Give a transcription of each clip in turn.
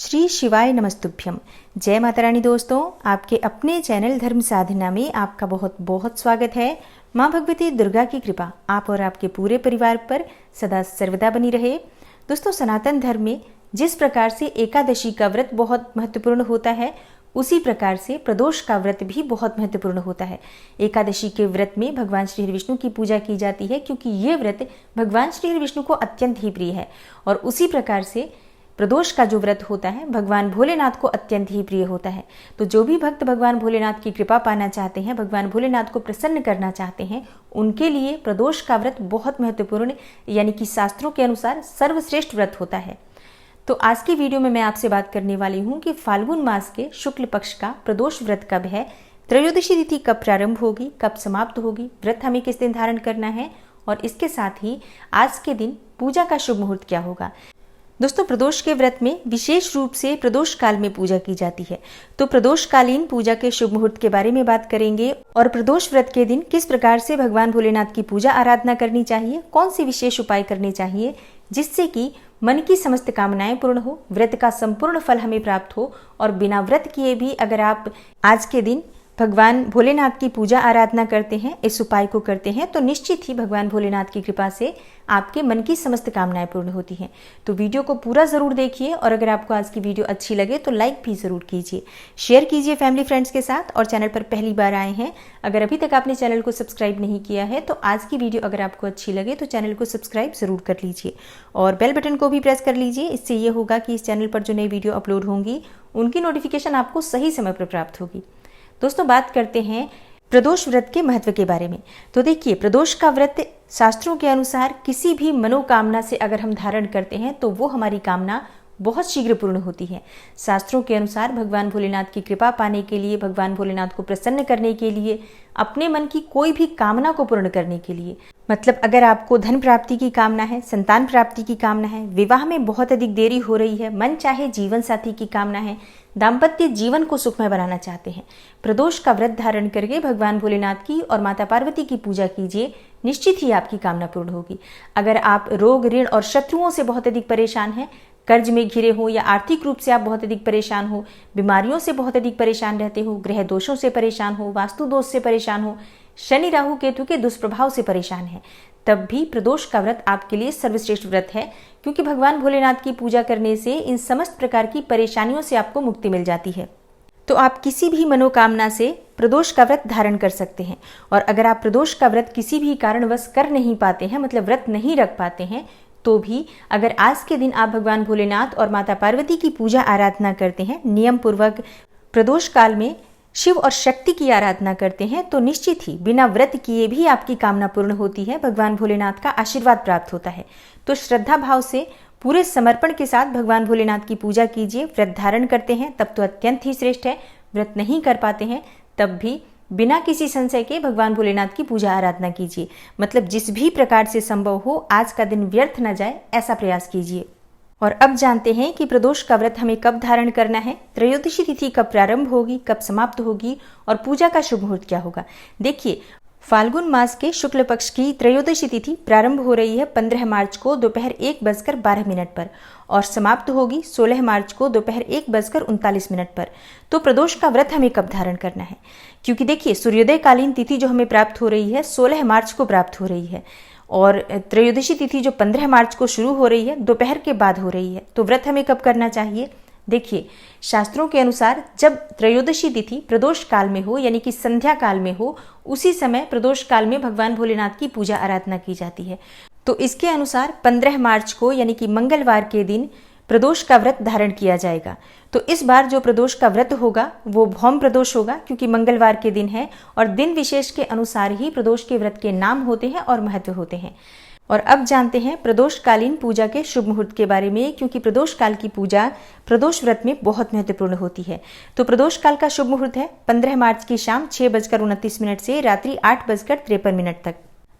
श्री शिवाय नमस्तुभ्यम। जय माता रानी। दोस्तों, आपके अपने चैनल धर्म साधना में आपका बहुत बहुत स्वागत है। माँ भगवती दुर्गा की कृपा आप और आपके पूरे परिवार पर सदा सर्वदा बनी रहे। दोस्तों, सनातन धर्म में जिस प्रकार से एकादशी का व्रत बहुत महत्वपूर्ण होता है, उसी प्रकार से प्रदोष का व्रत भी बहुत महत्वपूर्ण होता है। एकादशी के व्रत में भगवान श्री हरि विष्णु की पूजा की जाती है, क्योंकि ये व्रत भगवान श्री हरि विष्णु को अत्यंत ही प्रिय है। और उसी प्रकार से प्रदोष का जो व्रत होता है भगवान भोलेनाथ को अत्यंत ही प्रिय होता है। तो जो भी भक्त भगवान भोलेनाथ की कृपा पाना चाहते हैं, भगवान भोलेनाथ को प्रसन्न करना चाहते हैं, उनके लिए प्रदोष का व्रत बहुत महत्वपूर्ण यानी कि शास्त्रों के अनुसार सर्वश्रेष्ठ व्रत होता है। तो आज की वीडियो में मैं आपसे बात करने वाली हूँ कि फाल्गुन मास के शुक्ल पक्ष का प्रदोष व्रत कब है, त्रयोदशी तिथि कब प्रारंभ होगी, कब समाप्त होगी, व्रत हमें किस दिन धारण करना है, और इसके साथ ही आज के दिन पूजा का शुभ मुहूर्त क्या होगा। दोस्तों, प्रदोष के व्रत में विशेष रूप से प्रदोष काल में पूजा की जाती है। तो प्रदोषकालीन पूजा के शुभ मुहूर्त के बारे में बात करेंगे और प्रदोष व्रत के दिन किस प्रकार से भगवान भोलेनाथ की पूजा आराधना करनी चाहिए, कौन से विशेष उपाय करने चाहिए जिससे कि मन की समस्त कामनाएं पूर्ण हो, व्रत का संपूर्ण फल हमें प्राप्त हो। और बिना व्रत किए भी अगर आप आज के दिन भगवान भोलेनाथ की पूजा आराधना करते हैं, इस उपाय को करते हैं, तो निश्चित ही भगवान भोलेनाथ की कृपा से आपके मन की समस्त कामनाएं पूर्ण होती हैं। तो वीडियो को पूरा जरूर देखिए और अगर आपको आज की वीडियो अच्छी लगे तो लाइक भी जरूर कीजिए, शेयर कीजिए फैमिली फ्रेंड्स के साथ। और चैनल पर पहली बार आए हैं, अगर अभी तक आपने चैनल को सब्सक्राइब नहीं किया है तो आज की वीडियो अगर आपको अच्छी लगे तो चैनल को सब्सक्राइब जरूर कर लीजिए और बेल बटन को भी प्रेस कर लीजिए। इससे ये होगा कि इस चैनल पर जो नई वीडियो अपलोड होंगी उनकी नोटिफिकेशन आपको सही समय पर प्राप्त होगी। दोस्तों, बात करते हैं प्रदोष व्रत के महत्व के बारे में। तो देखिए, प्रदोष का व्रत शास्त्रों के अनुसार किसी भी मनोकामना से अगर हम धारण करते हैं तो वो हमारी कामना बहुत शीघ्र पूर्ण होती है। शास्त्रों के अनुसार भगवान भोलेनाथ की कृपा पाने के लिए, भगवान भोलेनाथ को प्रसन्न करने के लिए, अपने मन की कोई भी कामना को पूर्ण करने के लिए, मतलब अगर आपको धन प्राप्ति की कामना है, संतान प्राप्ति की कामना है, विवाह में बहुत अधिक देरी हो रही है, मन चाहे जीवन साथी की कामना है, दाम्पत्य जीवन को सुखमय बनाना चाहते हैं, प्रदोष का व्रत धारण करके भगवान भोलेनाथ की और माता पार्वती की पूजा कीजिए, निश्चित ही आपकी कामना पूर्ण होगी। अगर आप रोग, ऋण और शत्रुओं से बहुत अधिक परेशान हैं, कर्ज में घिरे हो या आर्थिक रूप से आप बहुत अधिक परेशान हो, बीमारियों से बहुत अधिक परेशान रहते हो, ग्रह दोषों से परेशान हो, वास्तु दोष से परेशान हो, शनि राहु केतु के दुष्प्रभाव से परेशान है, तब भी प्रदोष का व्रत आपके लिए सर्वश्रेष्ठ व्रत है, क्योंकि भगवान भोलेनाथ की पूजा करने से इन समस्त प्रकार की परेशानियों से आपको मुक्ति मिल जाती है। तो आप किसी भी मनोकामना से प्रदोष का व्रत धारण कर सकते हैं। और अगर आप प्रदोष का व्रत किसी भी कारणवश कर नहीं पाते हैं, मतलब व्रत नहीं रख पाते हैं, तो भी अगर आज के दिन आप भगवान भोलेनाथ और माता पार्वती की पूजा आराधना करते हैं, नियम पूर्वक प्रदोष काल में शिव और शक्ति की आराधना करते हैं, तो निश्चित ही बिना व्रत किए भी आपकी कामना पूर्ण होती है, भगवान भोलेनाथ का आशीर्वाद प्राप्त होता है। तो श्रद्धा भाव से पूरे समर्पण के साथ भगवान भोलेनाथ की पूजा कीजिए। व्रत धारण करते हैं तब तो अत्यंत ही श्रेष्ठ है, व्रत नहीं कर पाते हैं तब भी बिना किसी संशय के भगवान भोलेनाथ की पूजा आराधना कीजिए। मतलब जिस भी प्रकार से संभव हो आज का दिन व्यर्थ न जाए, ऐसा प्रयास कीजिए। और अब जानते हैं कि प्रदोष का व्रत हमें कब धारण करना है, त्रयोदशी तिथि कब प्रारंभ होगी, कब समाप्त होगी और पूजा का शुभ मुहूर्त क्या होगा। देखिए, फाल्गुन मास के शुक्ल पक्ष की त्रयोदशी तिथि प्रारंभ हो रही है 15 मार्च को दोपहर 1:12 पर और समाप्त होगी 16 मार्च को दोपहर 1:39 पर। तो प्रदोष का व्रत हमें कब धारण करना है, क्योंकि देखिए सूर्योदय कालीन तिथि जो हमें प्राप्त हो रही है 16 मार्च को प्राप्त हो रही है और त्रयोदशी तिथि जो 15 मार्च को शुरू हो रही है दोपहर के बाद हो रही है। तो व्रत हमें कब करना चाहिए। देखिए, शास्त्रों के अनुसार जब त्रयोदशी तिथि प्रदोष काल में हो यानी कि संध्या काल में हो, उसी समय प्रदोष काल में भगवान भोलेनाथ की पूजा आराधना की जाती है। तो इसके अनुसार 15 मार्च को यानी कि मंगलवार के दिन प्रदोष का व्रत धारण किया जाएगा। तो इस बार जो प्रदोष का व्रत होगा वो भौम प्रदोष होगा, क्योंकि मंगलवार के दिन है और दिन विशेष के अनुसार ही प्रदोष के व्रत के नाम होते हैं और महत्व होते हैं। और अब जानते हैं प्रदोषकालीन पूजा के शुभ मुहूर्त के बारे में, क्योंकि प्रदोष काल की पूजा प्रदोष व्रत में बहुत महत्वपूर्ण होती है। तो प्रदोष काल का शुभ मुहूर्त है 15 मार्च की शाम 6:29 से रात्रि 8:53 तक।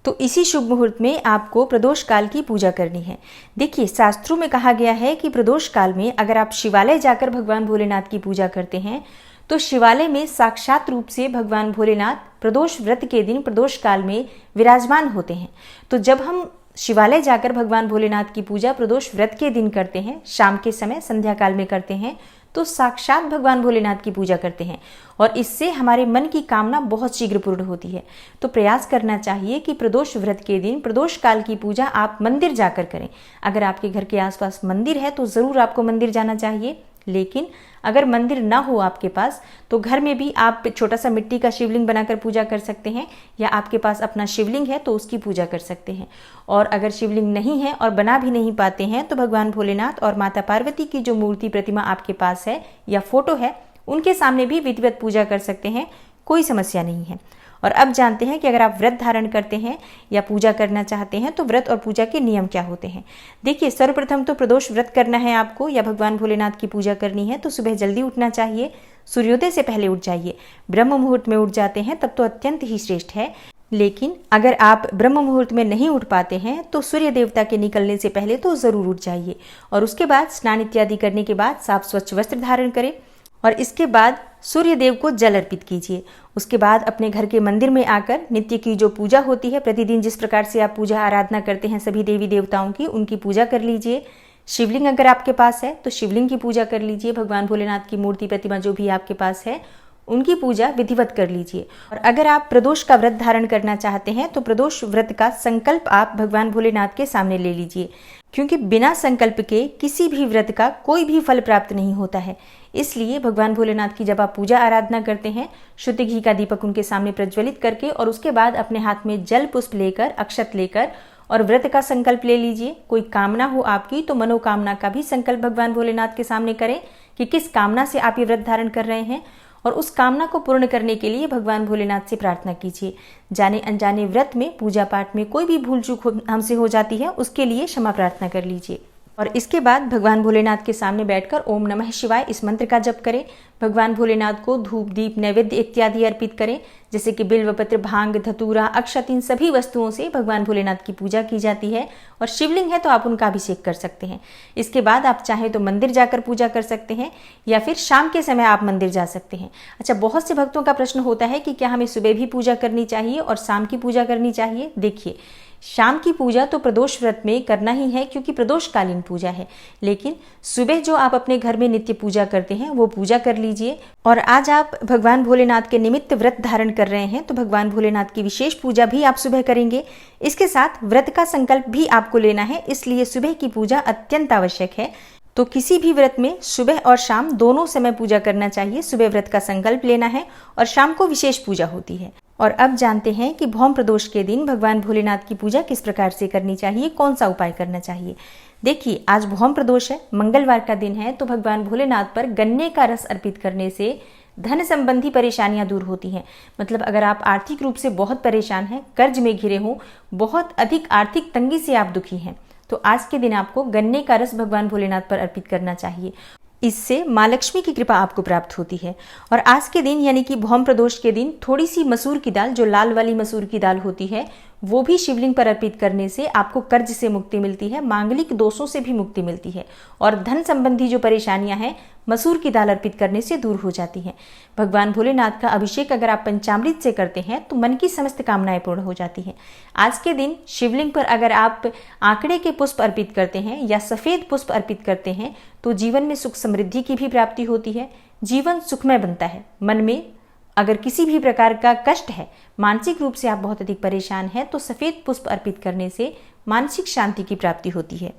तो इसी शुभ मुहूर्त में आपको प्रदोष काल की पूजा करनी है। देखिए, शास्त्रों में कहा गया है कि प्रदोष काल में अगर आप शिवालय जाकर भगवान भोलेनाथ की पूजा करते हैं तो शिवालय में साक्षात रूप से भगवान भोलेनाथ प्रदोष व्रत के दिन प्रदोष काल में विराजमान होते हैं। तो जब हम शिवालय जाकर भगवान भोलेनाथ की पूजा प्रदोष व्रत के दिन करते हैं, शाम के समय संध्या काल में करते हैं, तो साक्षात भगवान भोलेनाथ की पूजा करते हैं और इससे हमारे मन की कामना बहुत शीघ्र पूर्ण होती है। तो प्रयास करना चाहिए कि प्रदोष व्रत के दिन प्रदोष काल की पूजा आप मंदिर जाकर करें। अगर आपके घर के आसपास मंदिर है तो ज़रूर आपको मंदिर जाना चाहिए, लेकिन अगर मंदिर ना हो आपके पास तो घर में भी आप छोटा सा मिट्टी का शिवलिंग बनाकर पूजा कर सकते हैं, या आपके पास अपना शिवलिंग है तो उसकी पूजा कर सकते हैं। और अगर शिवलिंग नहीं है और बना भी नहीं पाते हैं तो भगवान भोलेनाथ और माता पार्वती की जो मूर्ति प्रतिमा आपके पास है या फोटो है उनके सामने भी विधिवत पूजा कर सकते हैं, कोई समस्या नहीं है। और अब जानते हैं कि अगर आप व्रत धारण करते हैं या पूजा करना चाहते हैं तो व्रत और पूजा के नियम क्या होते हैं। देखिए, सर्वप्रथम तो प्रदोष व्रत करना है आपको या भगवान भोलेनाथ की पूजा करनी है तो सुबह जल्दी उठना चाहिए, सूर्योदय से पहले उठ जाइए। ब्रह्म मुहूर्त में उठ जाते हैं तब तो अत्यंत ही श्रेष्ठ है, लेकिन अगर आप ब्रह्म मुहूर्त में नहीं उठ पाते हैं तो सूर्य देवता के निकलने से पहले तो जरूर उठ जाइए और उसके बाद स्नान इत्यादि करने के बाद साफ स्वच्छ वस्त्र धारण करें और इसके बाद सूर्य देव को जल अर्पित कीजिए। उसके बाद अपने घर के मंदिर में आकर नित्य की जो पूजा होती है, प्रतिदिन जिस प्रकार से आप पूजा आराधना करते हैं सभी देवी देवताओं की, उनकी पूजा कर लीजिए। शिवलिंग अगर आपके पास है तो शिवलिंग की पूजा कर लीजिए। भगवान भोलेनाथ की मूर्ति प्रतिमा जो भी आपके पास है उनकी पूजा विधिवत कर लीजिए। और अगर आप प्रदोष का व्रत धारण करना चाहते हैं तो प्रदोष व्रत का संकल्प आप भगवान भोलेनाथ के सामने ले लीजिए, क्योंकि बिना संकल्प के किसी भी व्रत का कोई भी फल प्राप्त नहीं होता है। इसलिए भगवान भोलेनाथ की जब आप पूजा आराधना करते हैं, शुद्ध घी का दीपक उनके सामने प्रज्वलित करके और उसके बाद अपने हाथ में जल पुष्प लेकर, अक्षत लेकर और व्रत का संकल्प ले लीजिए। कोई कामना हो आपकी तो मनोकामना का भी संकल्प भगवान भोलेनाथ के सामने करें कि किस कामना से आप ये व्रत धारण कर रहे हैं, और उस कामना को पूर्ण करने के लिए भगवान भोलेनाथ से प्रार्थना कीजिए। जाने अनजाने व्रत में, पूजा पाठ में कोई भी भूल चूक हमसे हो जाती है, उसके लिए क्षमा प्रार्थना कर लीजिए। और इसके बाद भगवान भोलेनाथ के सामने बैठकर ओम नमः शिवाय इस मंत्र का जप करें। भगवान भोलेनाथ को धूप, दीप, नैवेद्य इत्यादि अर्पित करें, जैसे कि बिल्वपत्र, भांग, धतूरा, अक्षत, इन सभी वस्तुओं से भगवान भोलेनाथ की पूजा की जाती है। और शिवलिंग है तो आप उनका अभिषेक कर सकते हैं। इसके बाद आप चाहें तो मंदिर जाकर पूजा कर सकते हैं या फिर शाम के समय आप मंदिर जा सकते हैं। अच्छा, बहुत से भक्तों का प्रश्न होता है कि क्या हमें सुबह भी पूजा करनी चाहिए और शाम की पूजा करनी चाहिए। देखिए, शाम की पूजा तो प्रदोष व्रत में करना ही है क्योंकि प्रदोषकालीन पूजा है, लेकिन सुबह जो आप अपने घर में नित्य पूजा करते हैं वो पूजा कर लीजिए। और आज आप भगवान भोलेनाथ के निमित्त व्रत धारण कर रहे हैं तो भगवान भोलेनाथ की विशेष पूजा भी आप सुबह करेंगे। इसके साथ व्रत का संकल्प भी आपको लेना है, इसलिए सुबह की पूजा अत्यंत आवश्यक है। तो किसी भी व्रत में सुबह और शाम दोनों समय पूजा करना चाहिए। सुबह व्रत का संकल्प लेना है और शाम को विशेष पूजा होती है। और अब जानते हैं कि भौम प्रदोष के दिन भगवान भोलेनाथ की पूजा किस प्रकार से करनी चाहिए, कौन सा उपाय करना चाहिए। देखिए, आज भौम प्रदोष है, मंगलवार का दिन है, तो भगवान भोलेनाथ पर गन्ने का रस अर्पित करने से धन संबंधी परेशानियां दूर होती हैं। मतलब अगर आप आर्थिक रूप से बहुत परेशान हैं, कर्ज में घिरे हों, बहुत अधिक आर्थिक तंगी से आप दुखी हैं, तो आज के दिन आपको गन्ने का रस भगवान भोलेनाथ पर अर्पित करना चाहिए। इससे माँ लक्ष्मी की कृपा आपको प्राप्त होती है। और आज के दिन यानी कि भौम प्रदोष के दिन थोड़ी सी मसूर की दाल, जो लाल वाली मसूर की दाल होती है, वो भी शिवलिंग पर अर्पित करने से आपको कर्ज से मुक्ति मिलती है, मांगलिक दोषों से भी मुक्ति मिलती है और धन संबंधी जो परेशानियां हैं मसूर की दाल अर्पित करने से दूर हो जाती हैं। भगवान भोलेनाथ का अभिषेक अगर आप पंचामृत से करते हैं तो मन की समस्त कामनाएं पूर्ण हो जाती हैं। आज के दिन शिवलिंग पर अगर आप आंकड़े के पुष्प अर्पित करते हैं या सफेद पुष्प अर्पित करते हैं तो जीवन में सुख समृद्धि की भी प्राप्ति होती है, जीवन सुखमय बनता है। मन में अगर किसी भी प्रकार का कष्ट है, मानसिक रूप से आप बहुत अधिक परेशान हैं, तो सफेद पुष्प अर्पित करने से मानसिक शांति की प्राप्ति होती है।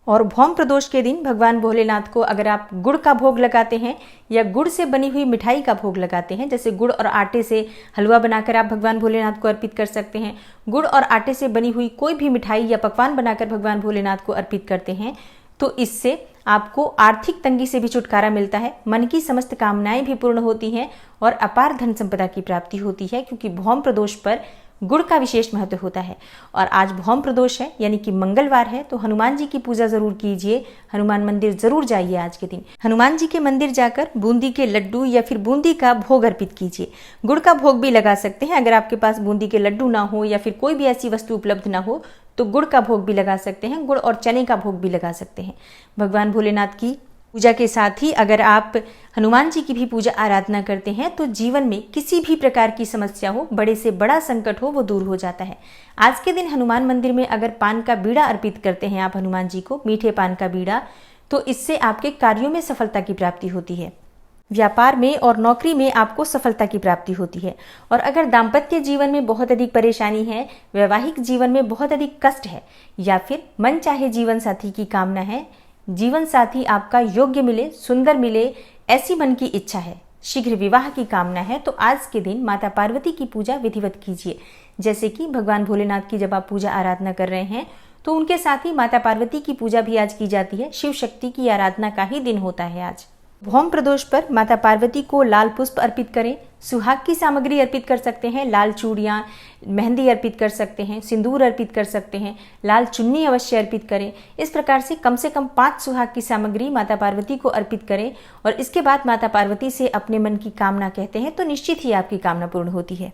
और भौम प्रदोष के दिन भगवान भोलेनाथ को अगर आप गुड़ का भोग लगाते हैं या गुड़ से बनी हुई मिठाई का भोग लगाते हैं, जैसे गुड़ और आटे से हलवा बनाकर आप भगवान भोलेनाथ को अर्पित कर सकते हैं, गुड़ और आटे से बनी हुई कोई भी मिठाई या पकवान बनाकर भगवान भोलेनाथ को अर्पित करते हैं, तो इससे आपको आर्थिक तंगी से भी छुटकारा मिलता है, मन की समस्त कामनाएं भी पूर्ण होती हैं और अपार धन संपदा की प्राप्ति होती है, क्योंकि भौम प्रदोष पर गुड़ का विशेष महत्व होता है। और आज भौम प्रदोष है यानी कि मंगलवार है, तो हनुमान जी की पूजा जरूर कीजिए, हनुमान मंदिर जरूर जाइए। आज के दिन हनुमान जी के मंदिर जाकर बूंदी के लड्डू या फिर बूंदी का भोग अर्पित कीजिए। गुड़ का भोग भी लगा सकते हैं, अगर आपके पास बूंदी के लड्डू ना हो या फिर कोई भी ऐसी वस्तु उपलब्ध ना हो तो गुड़ का भोग भी लगा सकते हैं, गुड़ और चने का भोग भी लगा सकते हैं। भगवान भोलेनाथ की पूजा के साथ ही अगर आप हनुमान जी की भी पूजा आराधना करते हैं तो जीवन में किसी भी प्रकार की समस्या हो, बड़े से बड़ा संकट हो, वो दूर हो जाता है। आज के दिन हनुमान मंदिर में अगर पान का बीड़ा अर्पित करते हैं आप हनुमान जी को, मीठे पान का बीड़ा, तो इससे आपके कार्यों में सफलता की प्राप्ति होती है। व्यापार में और नौकरी में आपको सफलता की प्राप्ति होती है। और अगर दाम्पत्य जीवन में बहुत अधिक परेशानी है, वैवाहिक जीवन में बहुत अधिक कष्ट है, या फिर मन चाहे जीवन साथी की कामना है, जीवन साथी आपका योग्य मिले, सुंदर मिले, ऐसी मन की इच्छा है, शीघ्र विवाह की कामना है, तो आज के दिन माता पार्वती की पूजा विधिवत कीजिए। जैसे कि भगवान भोलेनाथ की जब आप पूजा आराधना कर रहे हैं तो उनके साथ ही माता पार्वती की पूजा भी आज की जाती है। शिव शक्ति की आराधना का ही दिन होता है आज। भौम प्रदोष पर माता पार्वती को लाल पुष्प अर्पित करें, सुहाग की सामग्री अर्पित कर सकते हैं, लाल चूड़ियाँ, मेहंदी अर्पित कर सकते हैं, सिंदूर अर्पित कर सकते हैं, लाल चुन्नी अवश्य अर्पित करें। इस प्रकार से कम 5 सुहाग की सामग्री माता पार्वती को अर्पित करें और इसके बाद माता पार्वती से अपने मन की कामना कहते हैं तो निश्चित ही आपकी कामना पूर्ण होती है।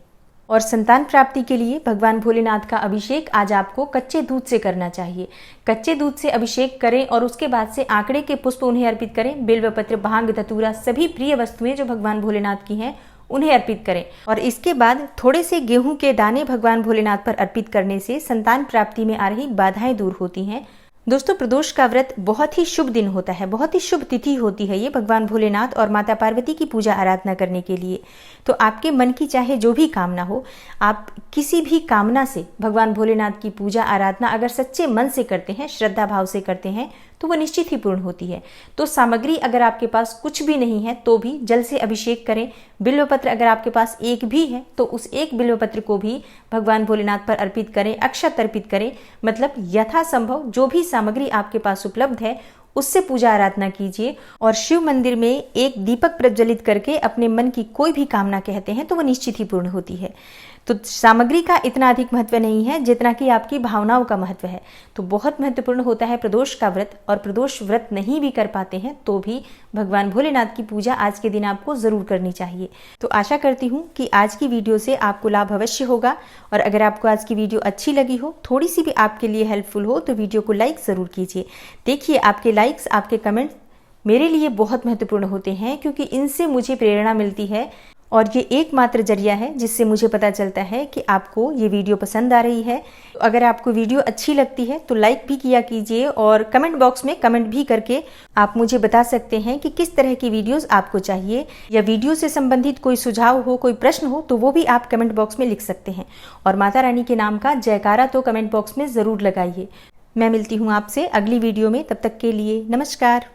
और संतान प्राप्ति के लिए भगवान भोलेनाथ का अभिषेक आज आपको कच्चे दूध से करना चाहिए। कच्चे दूध से अभिषेक करें और उसके बाद से आंकड़े के पुष्प उन्हें अर्पित करें। बिल्वपत्र, भांग, धतूरा, सभी प्रिय वस्तुएं जो भगवान भोलेनाथ की हैं उन्हें अर्पित करें। और इसके बाद थोड़े से गेहूं के दाने भगवान भोलेनाथ पर अर्पित करने से संतान प्राप्ति में आ रही बाधाएं दूर होती हैं। दोस्तों, प्रदोष का व्रत बहुत ही शुभ दिन होता है, बहुत ही शुभ तिथि होती है ये भगवान भोलेनाथ और माता पार्वती की पूजा आराधना करने के लिए। तो आपके मन की चाहे जो भी कामना हो, आप किसी भी कामना से भगवान भोलेनाथ की पूजा आराधना अगर सच्चे मन से करते हैं, श्रद्धा भाव से करते हैं, तो वह निश्चित ही पूर्ण होती है। तो सामग्री अगर आपके पास कुछ भी नहीं है तो भी जल से अभिषेक करें। बिल्वपत्र अगर आपके पास एक भी है तो उस एक बिल्वपत्र को भी भगवान भोलेनाथ पर अर्पित करें, अक्षत अर्पित करें। मतलब यथासंभव जो भी सामग्री आपके पास उपलब्ध है उससे पूजा आराधना कीजिए। और शिव मंदिर में एक दीपक प्रज्वलित करके अपने मन की कोई भी कामना कहते हैं तो वह निश्चित ही पूर्ण होती है। तो सामग्री का इतना अधिक महत्व नहीं है जितना कि आपकी भावनाओं का महत्व है। तो बहुत महत्वपूर्ण होता है प्रदोष का व्रत। और प्रदोष व्रत नहीं भी कर पाते हैं तो भी भगवान भोलेनाथ की पूजा आज के दिन आपको जरूर करनी चाहिए। तो आशा करती हूँ कि आज की वीडियो से आपको लाभ अवश्य होगा। और अगर आपको आज की वीडियो अच्छी लगी हो, थोड़ी सी भी आपके लिए हेल्पफुल हो, तो वीडियो को लाइक जरूर कीजिए। देखिए, आपके लाइक्स, आपके कमेंट्स मेरे लिए बहुत महत्वपूर्ण होते हैं क्योंकि इनसे मुझे प्रेरणा मिलती है और ये एकमात्र जरिया है जिससे मुझे पता चलता है कि आपको ये वीडियो पसंद आ रही है। तो अगर आपको वीडियो अच्छी लगती है तो लाइक भी किया कीजिए और कमेंट बॉक्स में कमेंट भी करके आप मुझे बता सकते हैं कि किस तरह की वीडियोस आपको चाहिए, या वीडियो से संबंधित कोई सुझाव हो, कोई प्रश्न हो, तो वो भी आप कमेंट बॉक्स में लिख सकते हैं। और माता रानी के नाम का जयकारा तो कमेंट बॉक्स में ज़रूर लगाइए। मैं मिलती हूँ आपसे अगली वीडियो में, तब तक के लिए नमस्कार।